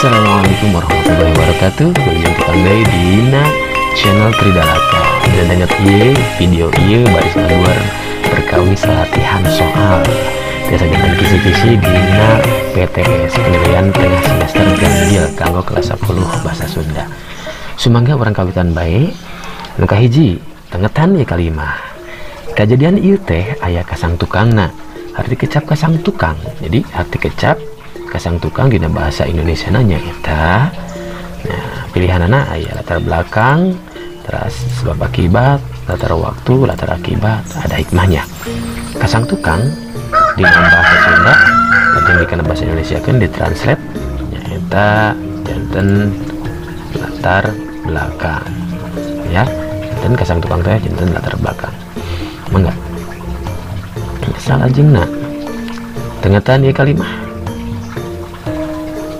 Assalamualaikum warahmatullahi wabarakatuh. Berjumpa kembali di Dina channel Tridalata. Dan banyak video baris luar berkawis latihan soal biasa dengan kisi-kisi Dina PTS penilaian tengah semester ganjil kanggo kelas 10 bahasa Sunda. Sumangga orang kawitan baik nuka hiji tengetan ya kalimah kejadian ieu teh aya kasang tukangna arti kecap kasang tukang. Jadi arti kecap kasang tukang dina bahasa Indonesia nanya eta. Nah, pilihanana aya latar belakang, terus sebab akibat, latar waktu, latar akibat, ada hikmahnya. Kasang tukang dina bahasa Sunda yang dikena bahasa Indonesia kan ditranslate nya eta janten latar belakang. Ya, dan kasang tukang teh janten latar belakang. Mangga. Salajengna tengetan ieu kalimah.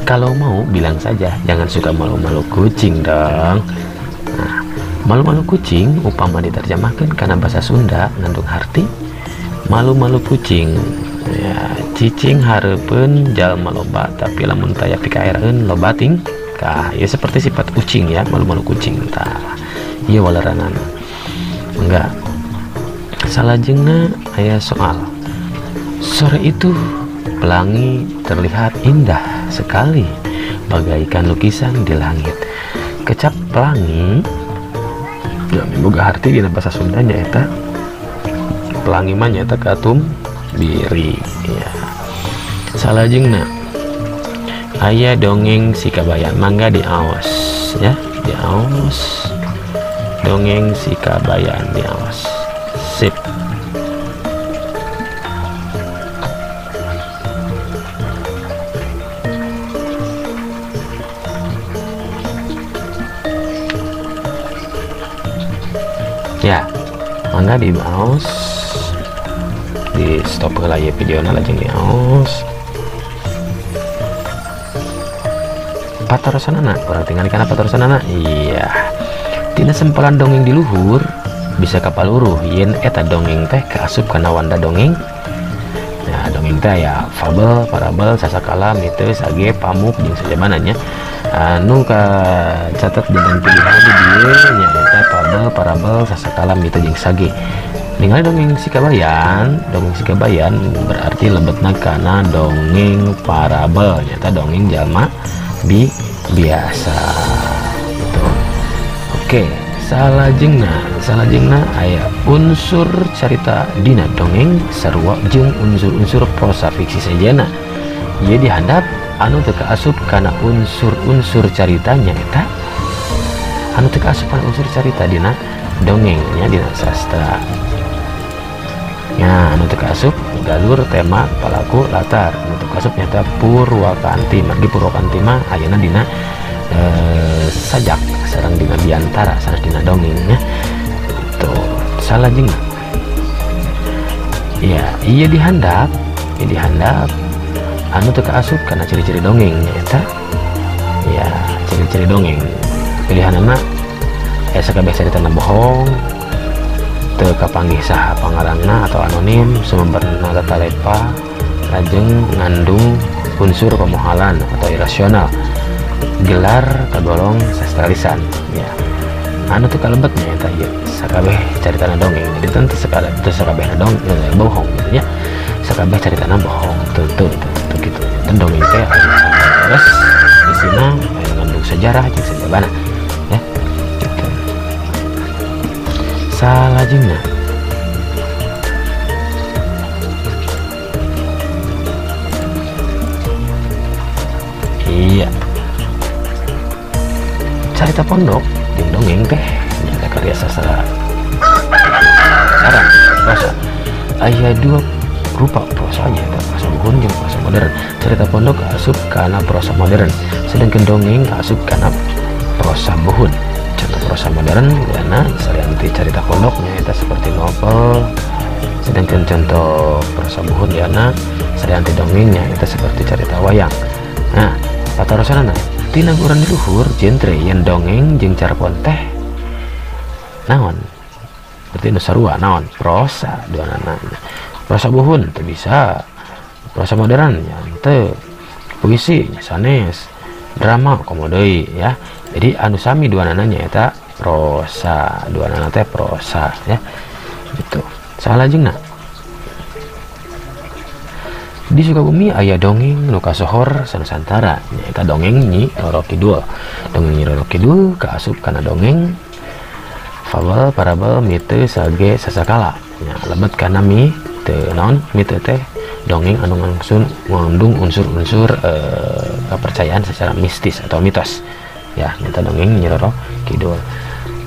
Kalau mau bilang saja, jangan suka malu-malu kucing dong. Nah, malu-malu kucing upama diterjemahkan karena bahasa Sunda ngandung arti malu-malu kucing. Ya, cicing hareupeun jalma loba tapi lamun taya pikaereun loba ting. Kah, ya seperti sifat kucing ya, malu-malu kucing. Tah, ieu waleranana. Enggak. Salajengna aya soal. Sore itu pelangi terlihat indah sekali bagaikan lukisan di langit. Kecap pelangi ya boga arti dina bahasa Sunda nyaeta pelangi mah nyaeta katum biri ya. Salajengna aya dongeng si kabayan, mangga diaos ya, diaos dongeng si kabayan, diaos. Sip. Ya, mangga di mouse di stop heula ya videona lajeng di mouse. Patarosanana, orang tinggal kana patarosanana. Iya. Tina sempelan dongeng di luhur bisa kapaluruh yen eta dongeng teh kaasup kana wanda dongeng. Nah, dongeng teh ya fabel, parabel, sasakala, mitos, sage, pamuk jeung sajabananya. Anu ka catat dengan pilihan di dieu nya eta fabel, parabel, sasakala, mitos jeung sage. Ningali dongeng si kabayan, dongeng si kabayan berarti lebetna kana dongeng parabel, nyata dongeng jalma biasa. Gitu. Oke, salajengna aya unsur carita dina dongeng sarua jeung unsur-unsur prosa fiksi sejana. Ieu dihandap anu teu kaasup kana unsur-unsur caritanya eta anu teu kaasup kana unsur carita dina dongengnya dina sastra. Ya, anu teu kaasup galur, tema, palaku, latar. Anu teu kaasup nyata Purwakanti. Margi Purwakanti mah ayeuna dina sajak sareng dina biantara sareng dina dongengnya. Itu salajengna. Ya, ieu dihandap anu teu kaasup kana ciri-ciri dongeng eta. Ya, ciri-ciri dongeng. Pilihanana sakabeh caritana bohong, teu kapanggih saha pangarangna atau anonim, sumberna tatalepa, lajeng ngandung unsur pemohalan atau irasional. Gelar kagolong sastralisan ya. Anu teu kalebetnya eta ieu sakabeh caritana dongeng. Jadi tentu sakabeh bohong gitu ya. Sakabeh caritana bohong tuh gitu. Dan dongeng teh terus isina ngandung sejarah jeung sajabana ya. Gitu. Salajengna iya carita pondok jeung dongeng teh nya karya sastra sekarang prosa aya dua rupa prosanya, prosa buhun jeung prosa modern. Cerita pondok kaasup kana prosa modern, sedangkan dongeng kaasup kana prosa buhun. Contoh prosa modern yana salianti cerita pondoknya eta seperti novel, sedangkan contoh prosa buhun yana salianti dongengnya eta seperti cerita wayang. Nah, patarosanana tina urang di luhur genre yen dongeng jeung carpon teh naon? Berarti nu sarua naon? Prosa duanana. Prosa buhun teu bisa, prosa modern nya teu, puisi nya sanes, drama komodoi ya. Jadi anu sami dua nananya eta prosa, dua nana teh prosa ya gitu. Salajengna di Sukabumi aya dongeng nu kasohor sanusantara nyaeta dongeng Nyi Roro Kidul. Dongeng Nyi Roro Kidul kaasup kana dongeng fabel parabel mite sage sasakala nya lebet kana mite naon mite teh dongeng anu ngandung unsur-unsur kepercayaan secara mistis atau mitos ya, nyaeta dongeng Nyi Roro Kidul.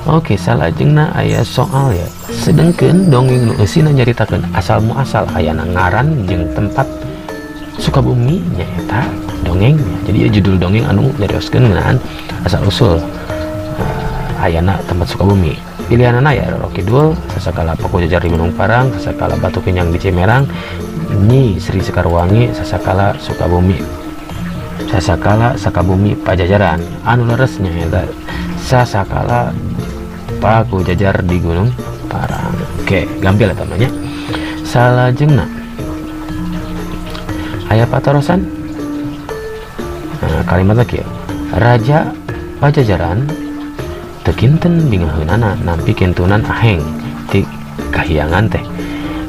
Oke, salajengna aya soal ya, sedengkeun dongeng nu eusina nyaritakeun asal muasal ayana ngaran jeung tempat Sukabumi nyaeta dongengnya. Jadi ya judul dongeng anu nyarioskeun ngeunaan asal usul ayana tempat Sukabumi. Pilihanana ya Roro Kidul, sasakala Paku Jajar di Gunung Parang, sasakala Batu Kenyang di Cimerang, Nyi Sri Sekarwangi, sasakala Sukabumi, sasakala Sakabumi Pajajaran. Anu leres nyaeta sasakala Paku Jajar di Gunung Parang. Oke, gampil eta mah nya. Salajengna aya patarosan. Nah, kalimat lagi Raja Pajajaran tekinten bingaheunana nampi kentunan aheng ti kahiyangan teh.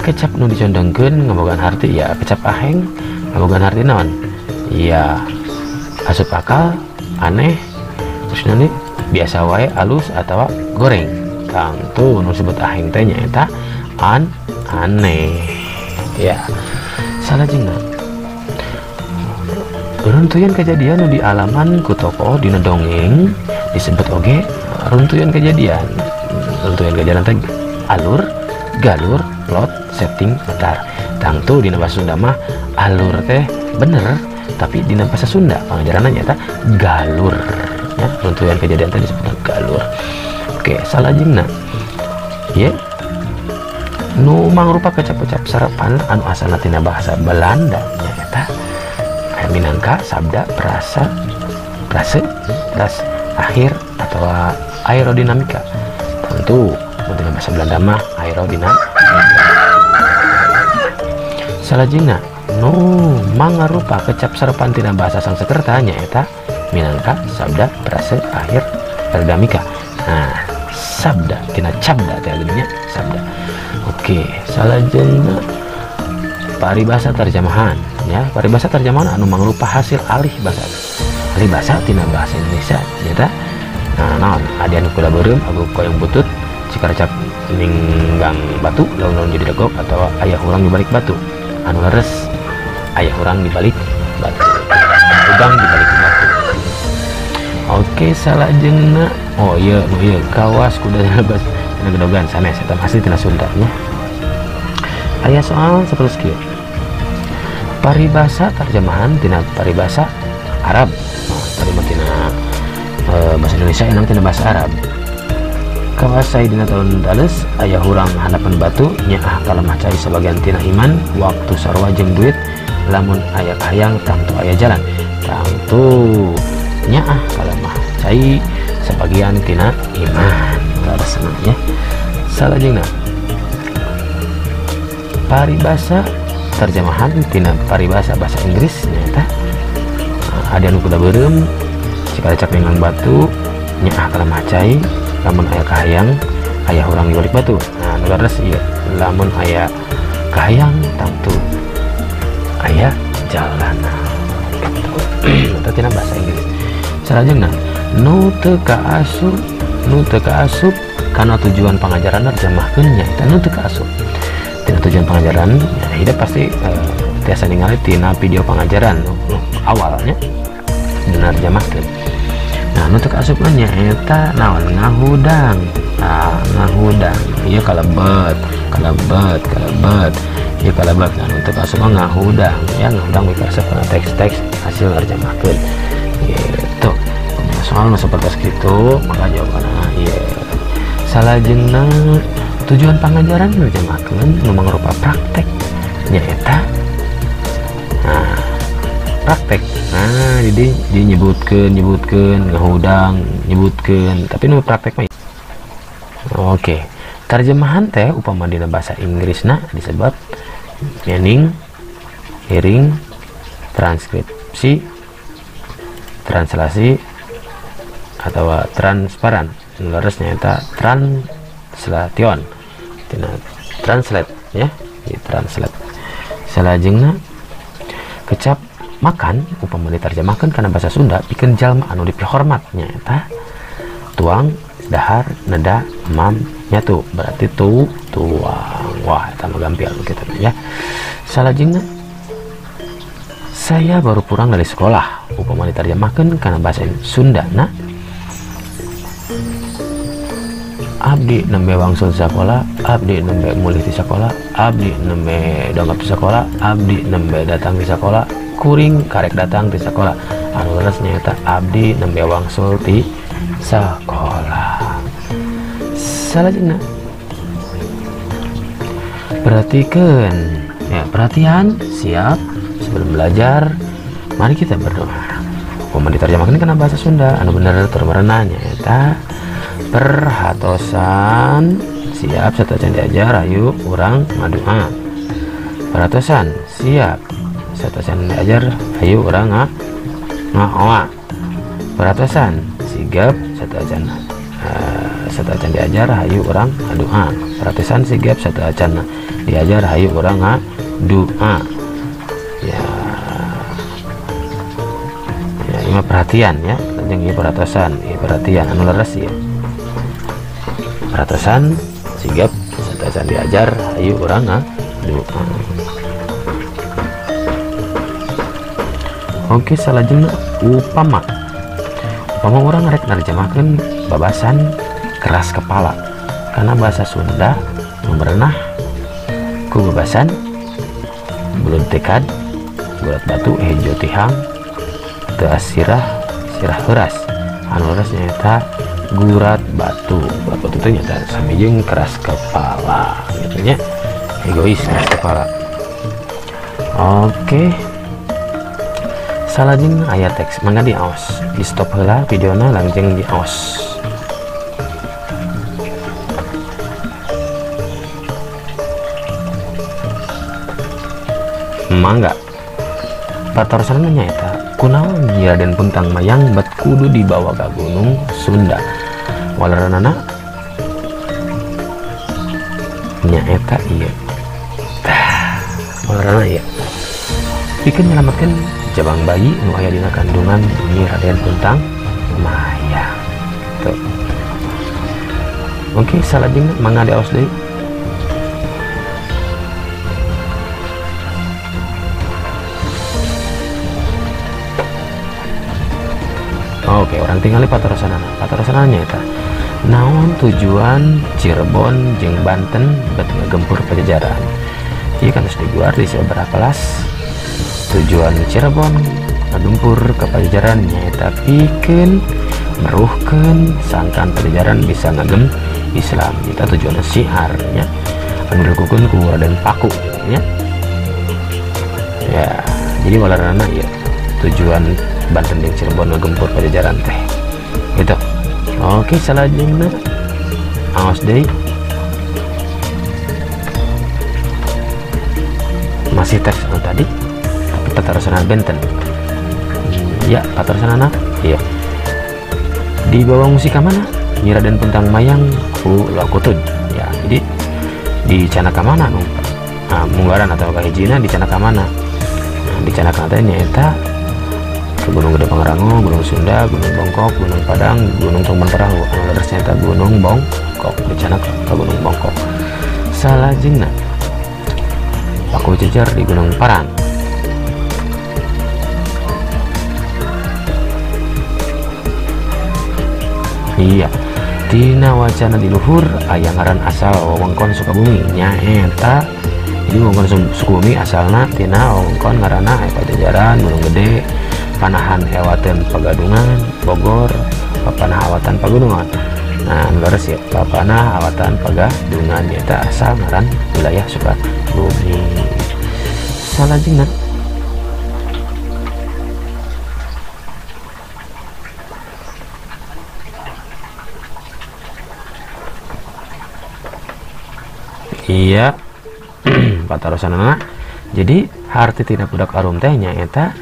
Kecap nu dicondongkeun ngabogaan harti ya kecap aheng ngabogaan harti naon? Ya asup akal, aneh, terus nanti biasa wae alus atawa goreng. Tangtu nu disebut aheng teh nyaeta aneh. Ya. Salajengna runtuyan kejadian nu dialaman ku tokoh dina dongeng disebut oge runtuyan kejadian. Runtuyan kejadian teh alur, galur, plot, setting, bentar. Tangtu dina bahasa Sunda mah alur teh bener, tapi dina bahasa Sunda pangajaranna nyata galur. Ya, runtuyan kejadian teh disebut galur. Oke, salajengna ye nu mangrupa kecap-kecap sarapan anu asalna tina bahasa Belanda nyata minangka sabda prasa prase pras akhir atau aerodinamika. Tentu tina bahasa Belanda mah aerodinamika. Salajengna nu mangarupa kecap sarapan tina bahasa Sanskerta nyaeta minangka sabda prase akhir aerodinamika. Nah, sabda tina cabda teh geunya sabda. Oke, salajengna paribasa terjemahan ya, paribasa terjemahan anu mangrupa hasil alih bahasa tina bahasa Indonesia nyata. Nah, naon adi anu kula beureum agu koyong butut cikaracap ninggang batu laun-laun jadi degok atau ayah urang di balik batu. Anu leres ayah urang di balik batu, ugang di balik batu. Oke, salajengna oh iya nu ieu kawas kuda bas gedogan sanes eta asli tina Sunda nya. Aya soal saperus kieu. Paribasa terjemahan tina paribasa Arab. Nah, terima tina bahasa Indonesia enang tina bahasa Arab. Kawasai dina tahun tales aya hurang hadapan batu nyaah kalemah cai sebagian tina iman waktu sarua jeung duit lamun aya hayang tangtu aya jalan. Tangtu nyaah kalemah cai sebagian tina iman. Karesna ya. Salajengna paribasa terjemahan tina paribasa bahasa Inggris nyata ada anu kuda beureum cikaracap ninggang batu nyaah kalemah cai lamun aya kahayang aya urang di balik batu. Nah, nu leres ieu lamun aya kahayang tangtu aya jalana gitu. Eta tina bahasa Inggris. Salajengna nu teu kaasup kana tujuan pangajaran terjemahkeun nyaeta nu teu kaasup tina tujuan pangajaran ya, hidup pasti tiasa ningali tina video pangajaran awalnya benar terjemahkeun. Nah, nu teu kaasup nyaeta naon ngahudang. Nah, ngahudang ieu kalebet ieu kalebet. Nah, nu teu kaasup ngahudang ya, ngahudang mikaresep kana teks-teks hasil terjemahkeun gitu. Soal seperti itu maka jawabannya iya. Salajengna tujuan pangajaran nerjemahkeun nu mangrupa praktek nyaeta. Nah, praktek. Nah, jadi nyebutkeun ngahudang nyebutkeun tapi nu praktek mah. Oke. Terjemahan teh upama dina bahasa Inggrisna disebut meaning, hearing, transkripsi, translasi atau transparan, leres nyaeta translation tina translate ya, di translate. Salajengna kecap makan upama diterjemahkan karena bahasa Sunda pikeun jalma anu dipihormat nyaeta tuang, dahar, neda, mam, nyatu, berarti tuang. Wah eta mah gampil gitu ya. Salajengna saya baru pulang dari sekolah upama diterjemahkan karena bahasa Sunda nah abdi nembe wangsul sekolah, abdi nembe mulih di sekolah, abdi nembe dongkap di sekolah, abdi nembe datang di sekolah, kuring karek datang di sekolah. Anu leres nyaeta abdi nembe wangsul di sekolah. Salajengna perhatikan ya, perhatian, siap. Sebelum belajar mari kita berdoa. Upama diterjemahkan karena bahasa Sunda anu bener tur merenah nyaeta perhatosan, siap satajan diajar ayo urang ngadoa. Perhatosan, siap satajan diajar ayo urang ngaoa. Perhatosan, sigap satajan diajar ayo urang ngadoa. Perhatosan, sigap satajan diajar ayo urang ngadoa. Ya, ini perhatian ya, jeung perhatosan, perhatian anu leres ya. Perhatosan sigap satajan diajar ayo urang ngadoa. Oke, salajengna upama urang ngarek narjamahkeun babasan keras kepala karena bahasa Sunda merenah ku babasan bulut tekad bulat batu hejo tihang teu sirah heuras. Anu leres nyaeta gurat batu itu nyata samijeng keras kepala gitu nya, egois keras kepala. Oke, salajeng ayat teks mangga diaos, di stop heula videona lanjeng diaos. Mangga patorosana nyaeta kunaon Raden Puntang Mayang bat kudu dibawa ke Gunung Sunda. Walaranana nyaeta iya walaranana iya pikeun nyelamatkeun jabang bayi nu aya dina kandungan Nyi Raden Puntang Mayang tuh. Oke, salajengna mangga diaos deui. Oke, orang tinggal di patrosananya eta naon tujuan Cirebon jeung Banten bet ngagempur Pajajaran. Ieu kan geus diguar di sabaraha kelas. Tujuan Cirebon ngagempur ke Pajajaran nyaeta pikeun meruhkeun sangkan Pajajaran bisa ngagem Islam. Eta tujuan syiar nya anu dilakukeun ku Raden Paku nya. Ya, jadi walaranana ya tujuan Banten jeung Cirebon ngagempur Pajajaran teh gitu. Oke, salajengna aos deui masih teks anu tadi tapi patarosana benten ya, patarosana iya dibawa musik ka mana Nyi Raden Puntang Mayang ku Lakutud ya. Jadi di canaka mana nu munggaran atau kahijina di canaka mana, di canaka teh nyaeta Gunung Gede Pangrango, Gunung Sunda, Gunung Bongkok, Gunung Padang, Gunung Tumbang Perahu. Anu leres nyaeta Gunung Bongkok, dicanak ke Gunung Bongkok. Salajengna Paku jejer di Gunung Parang. Iya, tina wacana di luhur aya ngaran asal wewengkon Sukabumi nyaeta. Jadi wewengkon Sukabumi asalna tina wewengkon ngaranna Pajajaran, Gunung Gede, Panahan Ewaten Pagadungan, Bogor, Papanah Awatan Pagunungan. Nah, leres ya, Papanah Awatan Pagadungan nyaeta asal ngaran wilayah Sukabumi. Salajengna iya patarosanana. Jadi harti tina budak arum teh nyaeta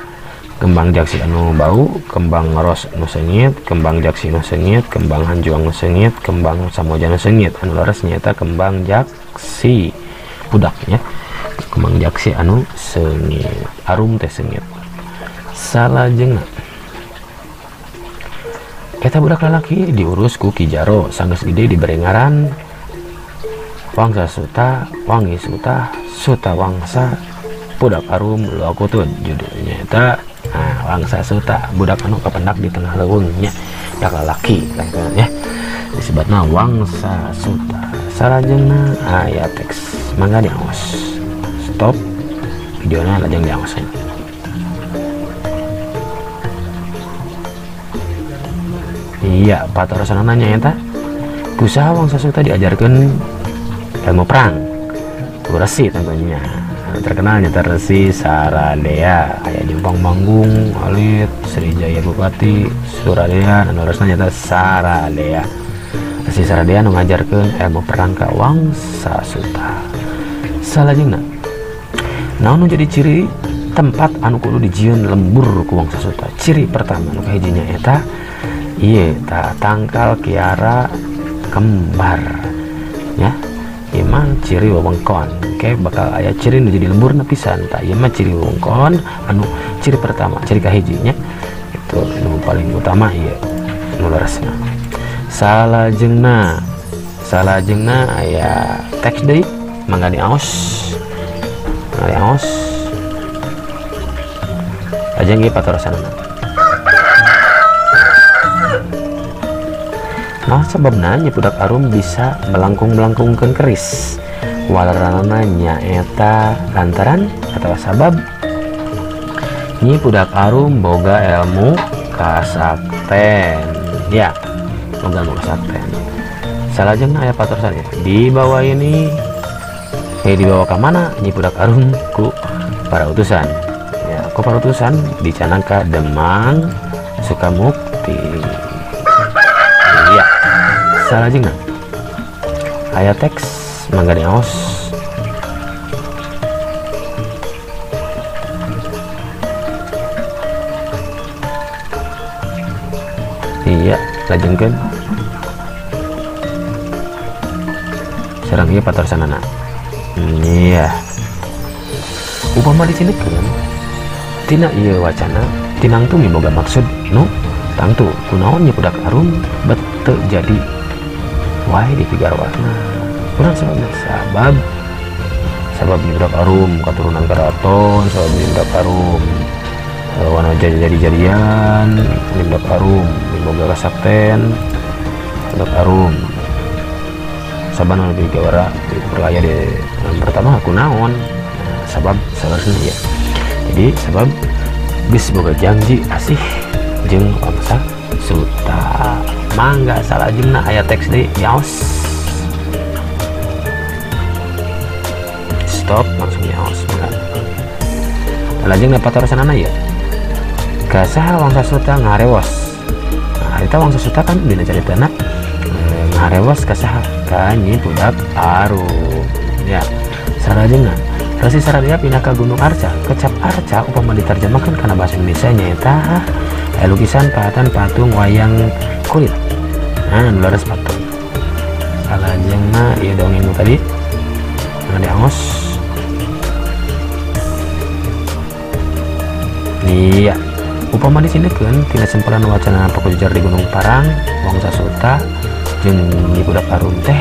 kembang jaksi anu bau, kembang ros nu sengit, kembang jaksi nu sengit, kembang hanjuang nu sengit, kembang samoja nu sengit. Anu leres nyata kembang jaksi budaknya, kembang jaksi anu sengit, arum teh sengit. Salajengna eta budak lalaki diurus ku Ki Jaro, sanggeus gede dibere ngaran Wangsa Suta, Wangi Suta, Suta Wangsa, budak arum Luakutun. Judulnya eta Wangsa Suta, budak anu kapendak di tengah leuweungnya, budak lalaki ya. Disebutna Wangsa Suta. Salajengna aya teks mangga diaos. Stop videona lajeng diaos. Iya, patorosan nanya ya ta. Kusaha Wangsa Suta diajarkan ilmu perang. Resi tentunya. Terkenal nyata Resi Saradea, aya Jempang Manggung, Alit, Srijaya Bupati, Suradea, anu leresna nyata Saradea. Resi Saradea nu ngajarkeun ilmu perang ka Wangsa Suta. Salajengna, naon nu jadi ciri tempat anu kudu dijieun lembur ku Wangsa Suta? Ciri pertama nu kahijinya eta ieu tangkal kiara kembar ya. Ieu mah ciri wewengkon. Oke, bakal aya ciri nu jadi lembur pisan tah ieu mah ciri wewengkon anu ciri pertama, ciri kahijinya itu nu paling utama ieu nu leresna. Salajengna aya teks deui mangga diaos. Lajeng ieu patorosanna. Nah sebabna budak arum bisa melangkung-melangkungkeun keris walarana nyaeta lantaran atau sabab ini budak arum boga ilmu kasakten ya, boga ilmu kasakten. Salajengna aya patorosan di bawah ini dibawa ke mana ini budak arum ku para utusan ya, ku para utusan dicanangka Demang Sukamukti. Iya, salajengna aya teks mangga diaos. Iya, lajengkeun sareng ieu patorsanana. Iya, upama dicinikeun tina ieu wacana tinangtu miboga maksud nu tangtu kunaon nya budak arum bete jadi wae dipigarwana kurang sabab budak arum katurunan karaton, sabab budak arum wana jadi-jadian, budak arum boga kasakten, budak arum sabana lebih gawara dipercaya di pertama kunaon sabab saeureusna ya. Jadi sabab geus boga janji asih jeung Wangsa Suta. Mangga salajengna aya teks deui nyaos. Stop langsung nyaos mangga. Salajengna patorosanana ya. Kasaha Wangsa Suta ngarewas. Nah, eta Wangsa Suta kan dina caritana ngarewas kasaha ka nyi budak arum ya. Salajengna Resi Saradea pindah ke Gunung Arca. Kecap Arca upama diterjemahkan karena bahasa Indonesia nyata lukisan pahatan patung wayang kulit. Nah, leres patung. Salajengna ieu dongeng tadi diangos. Iya, upama disineukeun tina sempelan wacana pakujajar di Gunung Parang, Wangsa Suta jeung nyi budak arum teh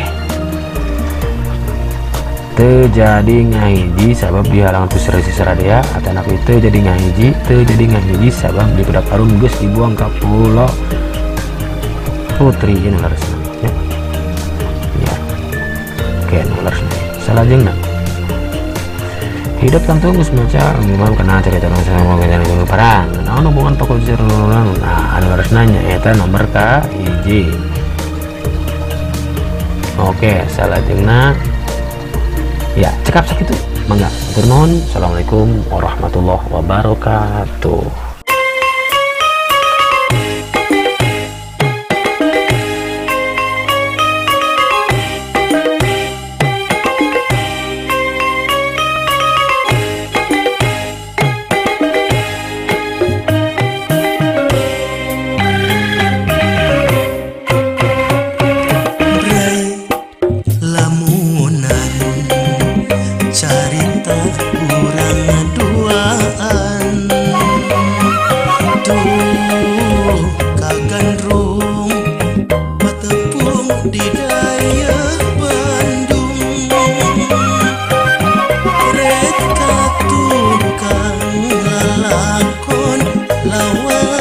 teu jadi ngahiji sabab dihalang ku Resi Saradea. Atana teu jadi ngahiji sabab di budak arum geus dibuang ka pulau putri anu leresna ya. Ya. Oke, anu leresna. Salajengna hidup tentu geus maca memang kena cerita sama Gunung Parang. Naon hubungan pakujajar anu leresna nyaeta nomor ka hiji. Oke, salajengna ya cekap sakitu mangga tur nuhun. Assalamualaikum warahmatullahi wabarakatuh.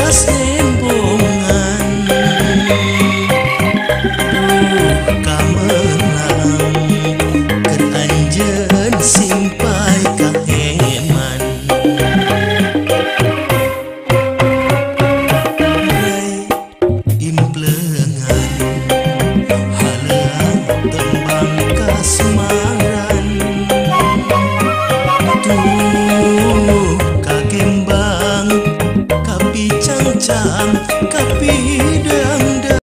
beras embongan kamenang keranjen simpai kaheman rai implengan halang tembang kasmaran tuh kagembang kapi cang-cang kapi dang-dang.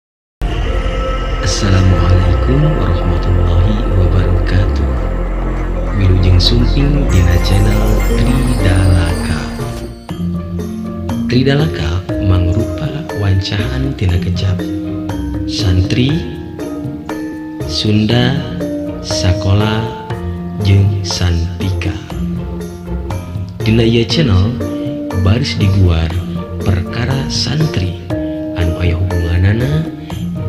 Assalamualaikum warahmatullahi wabarakatuh. Wilujeng sumping dina channel Tridalaka. Tridalaka mangrupa wancahan tina kecap santri Sunda sakola jeung santika. Dina ieu channel baris diguar perkara santri anu aya hubunganana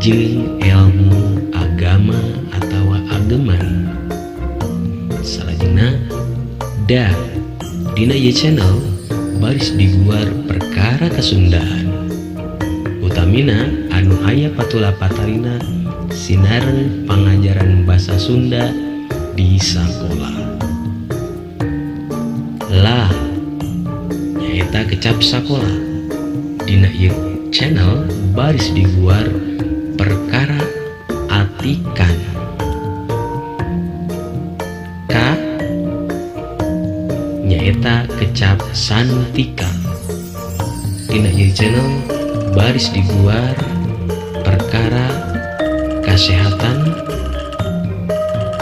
jeung ilmu agama atawa ageman. Salajengna da dina ieu channel baris diguar perkara kasundaan utamina anu aya patula-patarina sinareng pangajaran basa Sunda di sakola. Lah nyaeta kecap sakola dina ieu channel baris diguar perkara atikan. Ka nyaeta kecap santika dina ieu channel baris diguar perkara kesehatan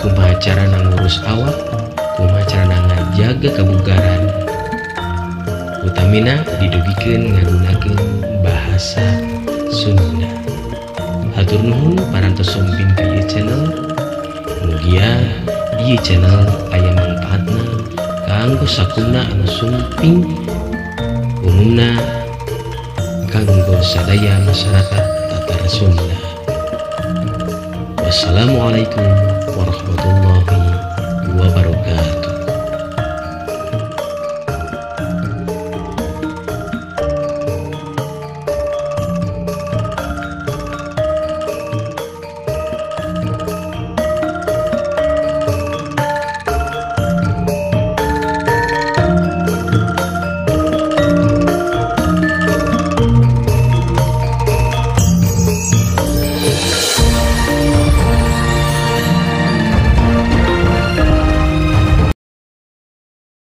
kumaha carana ngurus awak kumaha carana ngajaga kabugaran utamina didugikeun ngagunakeun bahasa Sunda. Hatur nuhun parantos sumping ka ieu channel. Mugia ieu channel aya manfaatna kanggo sakumna anu sumping umumna kanggo sadaya masyarakat Tatar Sunda. Wassalamualaikum warahmatullahi wabarakatuh.